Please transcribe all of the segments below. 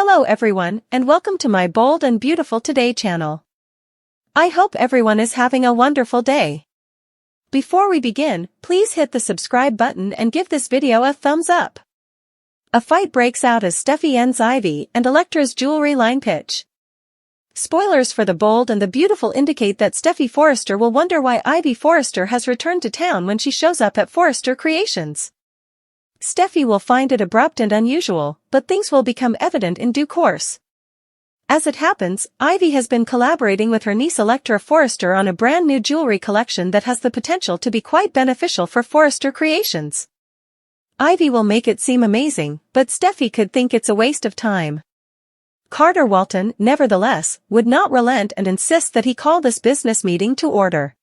Hello everyone, and welcome to my Bold and Beautiful Today channel. I hope everyone is having a wonderful day. Before we begin, please hit the subscribe button and give this video a thumbs up. A fight breaks out as Steffy ends Ivy and Electra's jewelry line pitch. Spoilers for the Bold and the Beautiful indicate that Steffy Forrester will wonder why Ivy Forrester has returned to town when she shows up at Forrester Creations. Steffy will find it abrupt and unusual, but things will become evident in due course. As it happens, Ivy has been collaborating with her niece Electra Forrester on a brand new jewelry collection that has the potential to be quite beneficial for Forrester Creations. Ivy will make it seem amazing, but Steffy could think it's a waste of time. Carter Walton, nevertheless, would not relent and insist that he call this business meeting to order.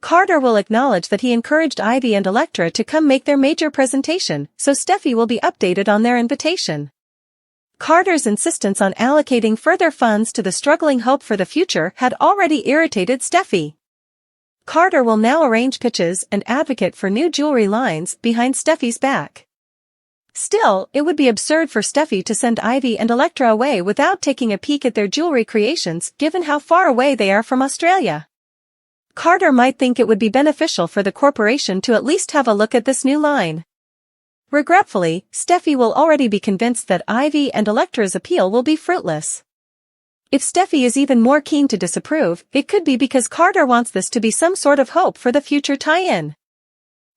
Carter will acknowledge that he encouraged Ivy and Electra to come make their major presentation, so Steffy will be updated on their invitation. Carter's insistence on allocating further funds to the struggling Hope for the future had already irritated Steffy. Carter will now arrange pitches and advocate for new jewelry lines behind Steffy's back. Still, it would be absurd for Steffy to send Ivy and Electra away without taking a peek at their jewelry creations, given how far away they are from Australia. Carter might think it would be beneficial for the corporation to at least have a look at this new line. Regretfully, Steffy will already be convinced that Ivy and Electra's appeal will be fruitless. If Steffy is even more keen to disapprove, it could be because Carter wants this to be some sort of hope for the future tie-in.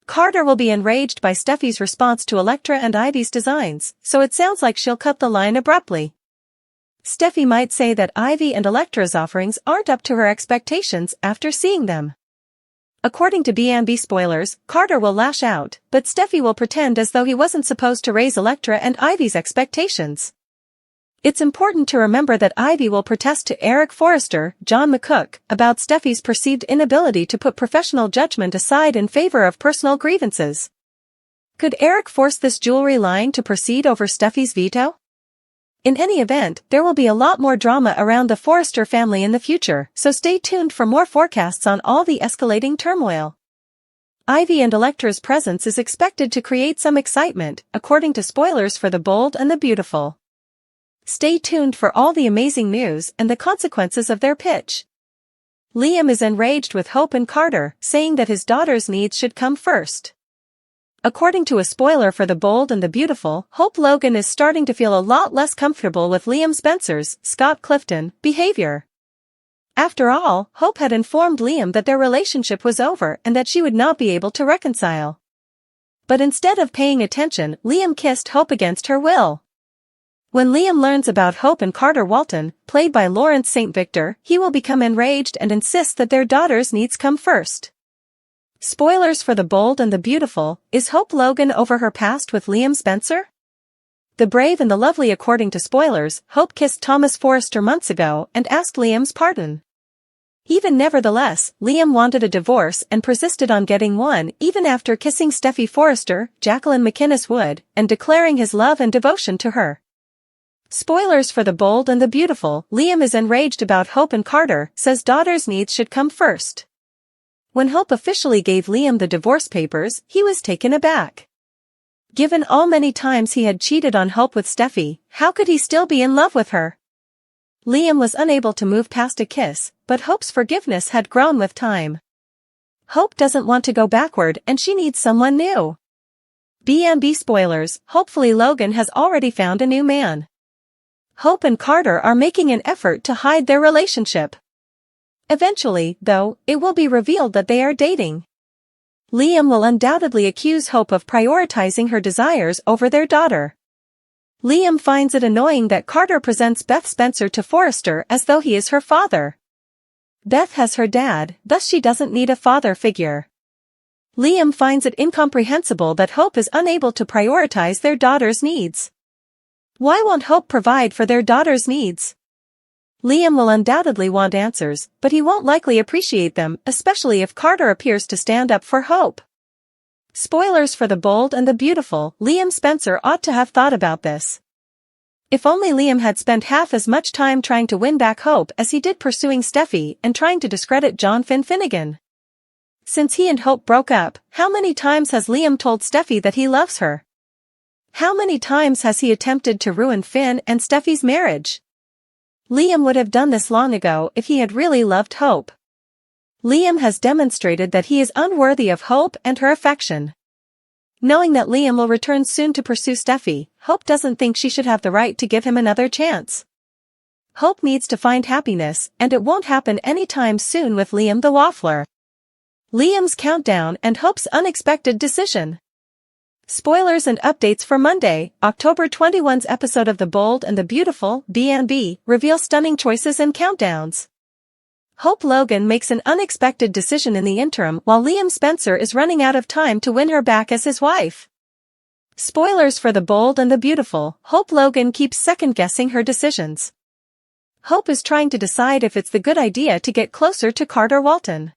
Carter will be enraged by Steffy's response to Electra and Ivy's designs, so it sounds like she'll cut the line abruptly. Steffy might say that Ivy and Electra's offerings aren't up to her expectations after seeing them. According to B&B spoilers, Carter will lash out, but Steffy will pretend as though he wasn't supposed to raise Electra and Ivy's expectations. It's important to remember that Ivy will protest to Eric Forrester, John McCook, about Steffy's perceived inability to put professional judgment aside in favor of personal grievances. Could Eric force this jewelry line to proceed over Steffy's veto? In any event, there will be a lot more drama around the Forrester family in the future, so stay tuned for more forecasts on all the escalating turmoil. Ivy and Electra's presence is expected to create some excitement, according to spoilers for the Bold and the Beautiful. Stay tuned for all the amazing news and the consequences of their pitch. Liam is enraged with Hope and Carter, saying that his daughter's needs should come first. According to a spoiler for the Bold and the Beautiful, Hope Logan is starting to feel a lot less comfortable with Liam Spencer's, Scott Clifton, behavior. After all, Hope had informed Liam that their relationship was over and that she would not be able to reconcile. But instead of paying attention, Liam kissed Hope against her will. When Liam learns about Hope and Carter Walton, played by Lawrence St. Victor, he will become enraged and insist that their daughter's needs come first. Spoilers for the Bold and the Beautiful, is Hope Logan over her past with Liam Spencer? The brave and the lovely. According to spoilers, Hope kissed Thomas Forrester months ago and asked Liam's pardon. Nevertheless, Liam wanted a divorce and persisted on getting one even after kissing Steffy Forrester, Jacqueline McInnes Wood, and declaring his love and devotion to her. Spoilers for the Bold and the Beautiful, Liam is enraged about Hope and Carter, says daughter's needs should come first. When Hope officially gave Liam the divorce papers, he was taken aback. Given all many times he had cheated on Hope with Steffy, how could he still be in love with her? Liam was unable to move past a kiss, but Hope's forgiveness had grown with time. Hope doesn't want to go backward and she needs someone new. B&B spoilers, hopefully Logan has already found a new man. Hope and Carter are making an effort to hide their relationship. Eventually, though, it will be revealed that they are dating. Liam will undoubtedly accuse Hope of prioritizing her desires over their daughter. Liam finds it annoying that Carter presents Beth Spencer to Forrester as though he is her father. Beth has her dad, thus she doesn't need a father figure. Liam finds it incomprehensible that Hope is unable to prioritize their daughter's needs. Why won't Hope provide for their daughter's needs? Liam will undoubtedly want answers, but he won't likely appreciate them, especially if Carter appears to stand up for Hope. Spoilers for the Bold and the Beautiful, Liam Spencer ought to have thought about this. If only Liam had spent half as much time trying to win back Hope as he did pursuing Steffy and trying to discredit John Finnegan. Since he and Hope broke up, how many times has Liam told Steffy that he loves her? How many times has he attempted to ruin Finn and Steffy's marriage? Liam would have done this long ago if he had really loved Hope. Liam has demonstrated that he is unworthy of Hope and her affection. Knowing that Liam will return soon to pursue Steffy, Hope doesn't think she should have the right to give him another chance. Hope needs to find happiness, and it won't happen anytime soon with Liam the Waffler. Liam's countdown and Hope's unexpected decision. Spoilers and updates for Monday, October 21's episode of The Bold and the Beautiful, B&B, reveal stunning choices and countdowns. Hope Logan makes an unexpected decision in the interim while Liam Spencer is running out of time to win her back as his wife. Spoilers for The Bold and the Beautiful, Hope Logan keeps second-guessing her decisions. Hope is trying to decide if it's the good idea to get closer to Carter Walton.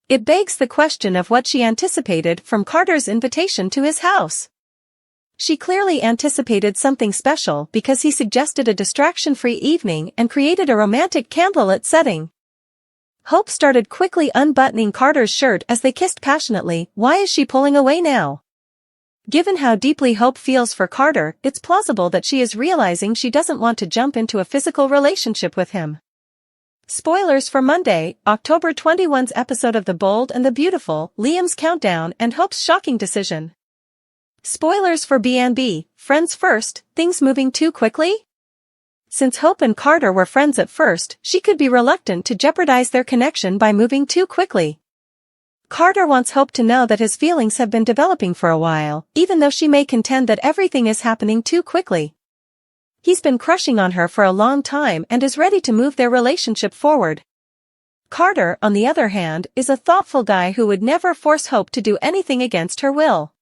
It begs the question of what she anticipated from Carter's invitation to his house. She clearly anticipated something special because he suggested a distraction-free evening and created a romantic candlelit setting. Hope started quickly unbuttoning Carter's shirt as they kissed passionately. Why is she pulling away now? Given how deeply Hope feels for Carter, it's plausible that she is realizing she doesn't want to jump into a physical relationship with him. Spoilers for Monday, October 21's episode of The Bold and the Beautiful, Liam's countdown and Hope's shocking decision. Spoilers for B&B, Friends First, things moving too quickly? Since Hope and Carter were friends at first, she could be reluctant to jeopardize their connection by moving too quickly. Carter wants Hope to know that his feelings have been developing for a while, even though she may contend that everything is happening too quickly. He's been crushing on her for a long time and is ready to move their relationship forward. Carter, on the other hand, is a thoughtful guy who would never force Hope to do anything against her will.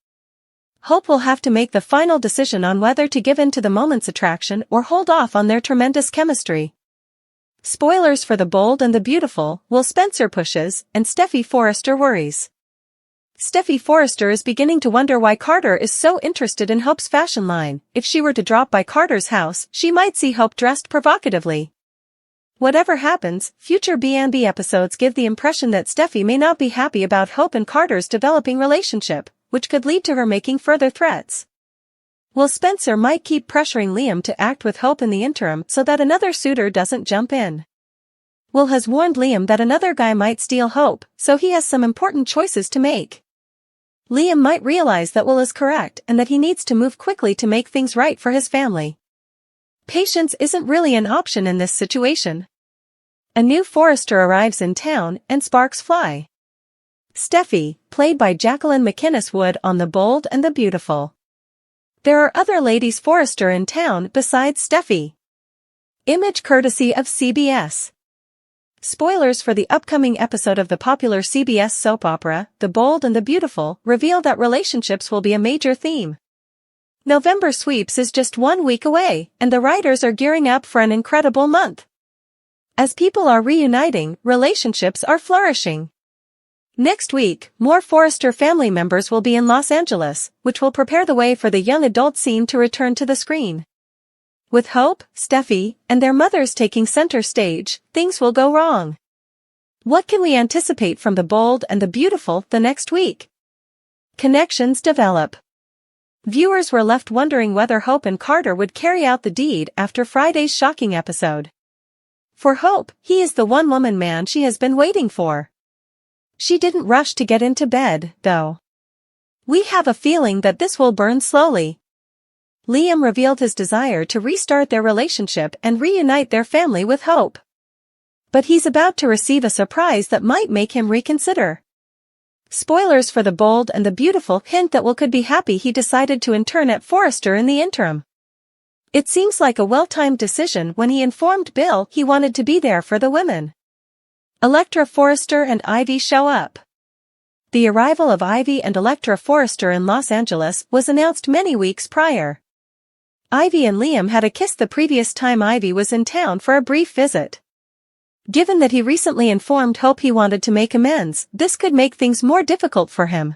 Hope will have to make the final decision on whether to give in to the moment's attraction or hold off on their tremendous chemistry. Spoilers for The Bold and the Beautiful, Will Spencer pushes, and Steffy Forrester worries. Steffy Forrester is beginning to wonder why Carter is so interested in Hope's fashion line. If she were to drop by Carter's house, she might see Hope dressed provocatively. Whatever happens, future B&B episodes give the impression that Steffy may not be happy about Hope and Carter's developing relationship, which could lead to her making further threats. Will Spencer might keep pressuring Liam to act with Hope in the interim so that another suitor doesn't jump in. Will has warned Liam that another guy might steal Hope, so he has some important choices to make. Liam might realize that Will is correct and that he needs to move quickly to make things right for his family. Patience isn't really an option in this situation. A new Forrester arrives in town and sparks fly. Steffy, played by Jacqueline MacInnes Wood on The Bold and the Beautiful. There are other ladies Forrester in town besides Steffy. Image courtesy of CBS. Spoilers for the upcoming episode of the popular CBS soap opera, The Bold and the Beautiful, reveal that relationships will be a major theme. November sweeps is just 1 week away, and the writers are gearing up for an incredible month. As people are reuniting, relationships are flourishing. Next week, more Forrester family members will be in Los Angeles, which will prepare the way for the young adult scene to return to the screen. With Hope, Steffy, and their mothers taking center stage, things will go wrong. What can we anticipate from The Bold and the Beautiful the next week? Connections develop. Viewers were left wondering whether Hope and Carter would carry out the deed after Friday's shocking episode. For Hope, he is the one-woman man she has been waiting for. She didn't rush to get into bed, though. We have a feeling that this will burn slowly. Liam revealed his desire to restart their relationship and reunite their family with Hope. But he's about to receive a surprise that might make him reconsider. Spoilers for The Bold and the Beautiful hint that Will could be happy he decided to intern at Forrester in the interim. It seems like a well-timed decision when he informed Bill he wanted to be there for the women. Electra, Forrester and Ivy show up. The arrival of Ivy and Electra Forrester in Los Angeles was announced many weeks prior. Ivy and Liam had a kiss the previous time Ivy was in town for a brief visit. Given that he recently informed Hope he wanted to make amends, this could make things more difficult for him.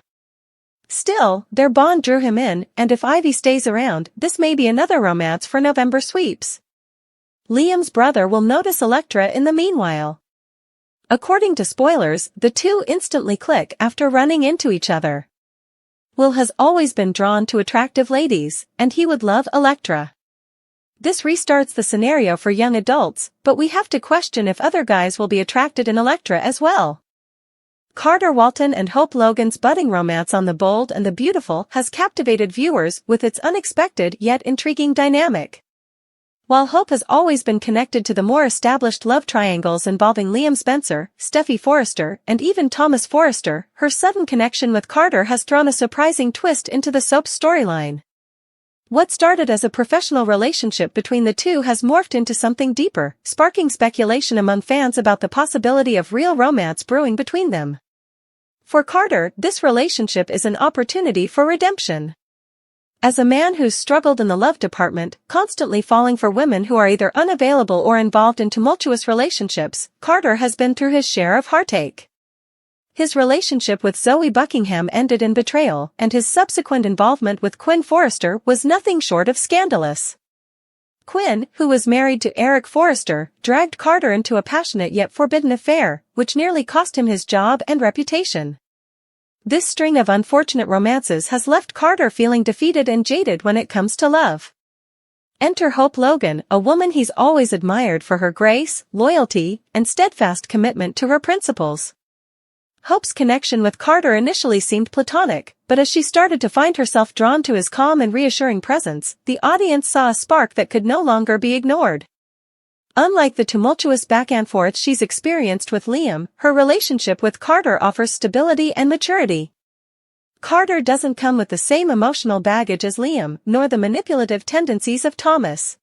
Still, their bond drew him in, and if Ivy stays around, this may be another romance for November sweeps. Liam's brother will notice Electra in the meanwhile. According to spoilers, the two instantly click after running into each other. Will has always been drawn to attractive ladies, and he would love Electra. This restarts the scenario for young adults, but we have to question if other guys will be attracted in Electra as well. Carter Walton and Hope Logan's budding romance on The Bold and the Beautiful has captivated viewers with its unexpected yet intriguing dynamic. While Hope has always been connected to the more established love triangles involving Liam Spencer, Steffy Forrester, and even Thomas Forrester, her sudden connection with Carter has thrown a surprising twist into the soap's storyline. What started as a professional relationship between the two has morphed into something deeper, sparking speculation among fans about the possibility of real romance brewing between them. For Carter, this relationship is an opportunity for redemption. As a man who's struggled in the love department, constantly falling for women who are either unavailable or involved in tumultuous relationships, Carter has been through his share of heartache. His relationship with Zoe Buckingham ended in betrayal, and his subsequent involvement with Quinn Forrester was nothing short of scandalous. Quinn, who was married to Eric Forrester, dragged Carter into a passionate yet forbidden affair, which nearly cost him his job and reputation. This string of unfortunate romances has left Carter feeling defeated and jaded when it comes to love. Enter Hope Logan, a woman he's always admired for her grace, loyalty, and steadfast commitment to her principles. Hope's connection with Carter initially seemed platonic, but as she started to find herself drawn to his calm and reassuring presence, the audience saw a spark that could no longer be ignored. Unlike the tumultuous back-and-forth she's experienced with Liam, her relationship with Carter offers stability and maturity. Carter doesn't come with the same emotional baggage as Liam, nor the manipulative tendencies of Thomas.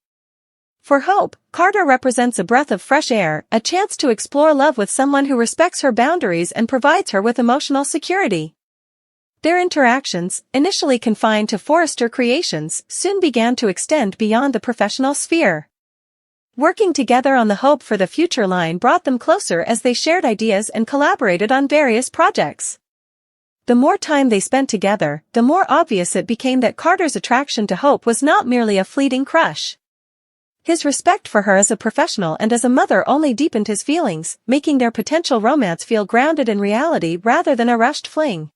For Hope, Carter represents a breath of fresh air, a chance to explore love with someone who respects her boundaries and provides her with emotional security. Their interactions, initially confined to Forrester creations, soon began to extend beyond the professional sphere. Working together on the Hope for the Future line brought them closer as they shared ideas and collaborated on various projects. The more time they spent together, the more obvious it became that Carter's attraction to Hope was not merely a fleeting crush. His respect for her as a professional and as a mother only deepened his feelings, making their potential romance feel grounded in reality rather than a rushed fling.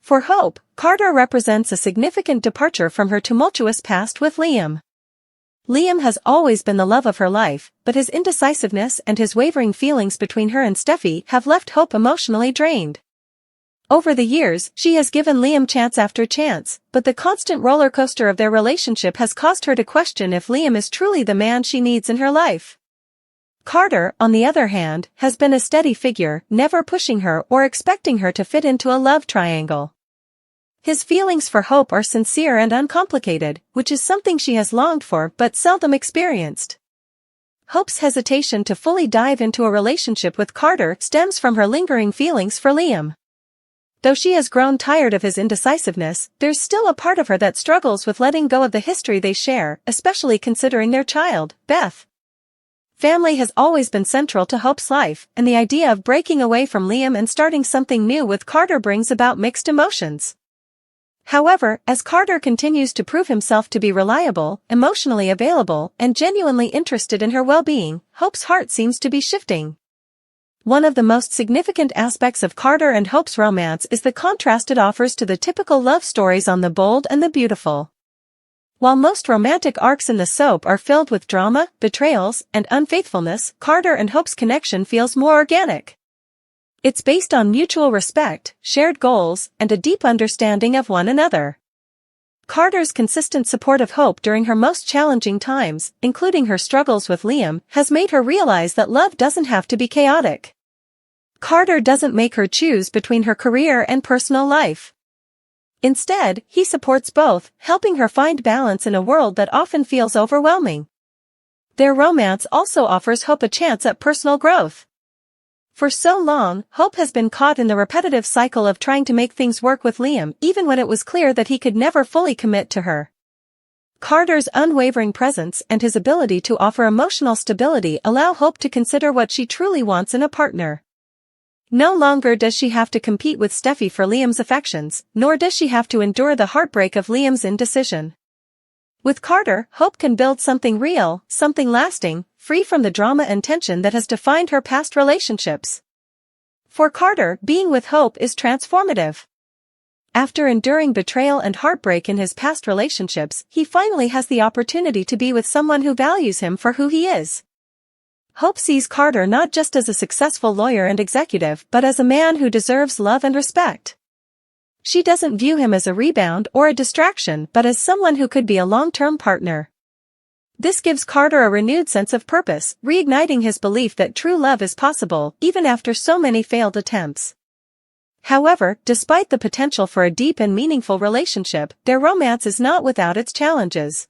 For Hope, Carter represents a significant departure from her tumultuous past with Liam. Liam has always been the love of her life, but his indecisiveness and his wavering feelings between her and Steffy have left Hope emotionally drained. Over the years, she has given Liam chance after chance, but the constant roller coaster of their relationship has caused her to question if Liam is truly the man she needs in her life. Carter, on the other hand, has been a steady figure, never pushing her or expecting her to fit into a love triangle. His feelings for Hope are sincere and uncomplicated, which is something she has longed for but seldom experienced. Hope's hesitation to fully dive into a relationship with Carter stems from her lingering feelings for Liam. Though she has grown tired of his indecisiveness, there's still a part of her that struggles with letting go of the history they share, especially considering their child, Beth. Family has always been central to Hope's life, and the idea of breaking away from Liam and starting something new with Carter brings about mixed emotions. However, as Carter continues to prove himself to be reliable, emotionally available, and genuinely interested in her well-being, Hope's heart seems to be shifting. One of the most significant aspects of Carter and Hope's romance is the contrast it offers to the typical love stories on The Bold and the Beautiful. While most romantic arcs in the soap are filled with drama, betrayals, and unfaithfulness, Carter and Hope's connection feels more organic. It's based on mutual respect, shared goals, and a deep understanding of one another. Carter's consistent support of Hope during her most challenging times, including her struggles with Liam, has made her realize that love doesn't have to be chaotic. Carter doesn't make her choose between her career and personal life. Instead, he supports both, helping her find balance in a world that often feels overwhelming. Their romance also offers Hope a chance at personal growth. For so long, Hope has been caught in the repetitive cycle of trying to make things work with Liam, even when it was clear that he could never fully commit to her. Carter's unwavering presence and his ability to offer emotional stability allow Hope to consider what she truly wants in a partner. No longer does she have to compete with Steffy for Liam's affections, nor does she have to endure the heartbreak of Liam's indecision. With Carter, Hope can build something real, something lasting, free from the drama and tension that has defined her past relationships. For Carter, being with Hope is transformative. After enduring betrayal and heartbreak in his past relationships, he finally has the opportunity to be with someone who values him for who he is. Hope sees Carter not just as a successful lawyer and executive but as a man who deserves love and respect. She doesn't view him as a rebound or a distraction but as someone who could be a long-term partner. This gives Carter a renewed sense of purpose, reigniting his belief that true love is possible even after so many failed attempts. However, despite the potential for a deep and meaningful relationship, their romance is not without its challenges.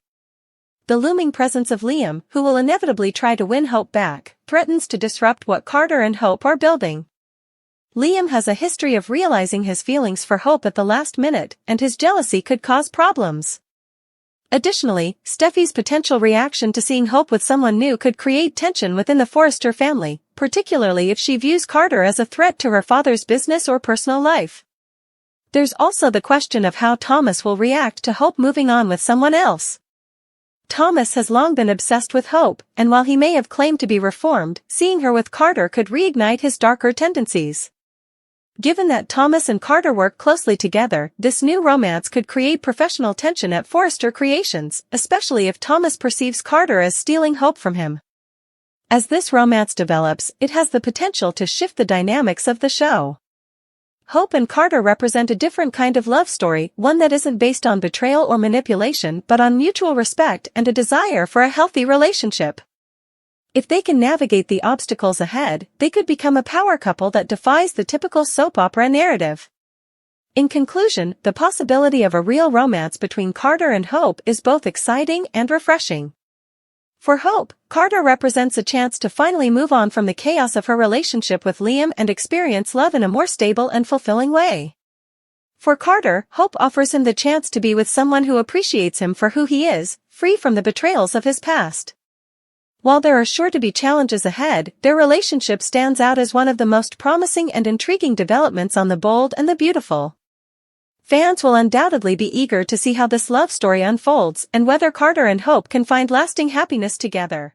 The looming presence of Liam, who will inevitably try to win Hope back, threatens to disrupt what Carter and Hope are building. Liam has a history of realizing his feelings for Hope at the last minute, and his jealousy could cause problems. Additionally, Steffy's potential reaction to seeing Hope with someone new could create tension within the Forrester family, particularly if she views Carter as a threat to her father's business or personal life. There's also the question of how Thomas will react to Hope moving on with someone else. Thomas has long been obsessed with Hope, and while he may have claimed to be reformed, seeing her with Carter could reignite his darker tendencies. Given that Thomas and Carter work closely together, this new romance could create professional tension at Forrester Creations, especially if Thomas perceives Carter as stealing Hope from him. As this romance develops, it has the potential to shift the dynamics of the show. Hope and Carter represent a different kind of love story, one that isn't based on betrayal or manipulation but on mutual respect and a desire for a healthy relationship. If they can navigate the obstacles ahead, they could become a power couple that defies the typical soap opera narrative. In conclusion, the possibility of a real romance between Carter and Hope is both exciting and refreshing. For Hope, Carter represents a chance to finally move on from the chaos of her relationship with Liam and experience love in a more stable and fulfilling way. For Carter, Hope offers him the chance to be with someone who appreciates him for who he is, free from the betrayals of his past. While there are sure to be challenges ahead, their relationship stands out as one of the most promising and intriguing developments on The Bold and the Beautiful. Fans will undoubtedly be eager to see how this love story unfolds and whether Carter and Hope can find lasting happiness together.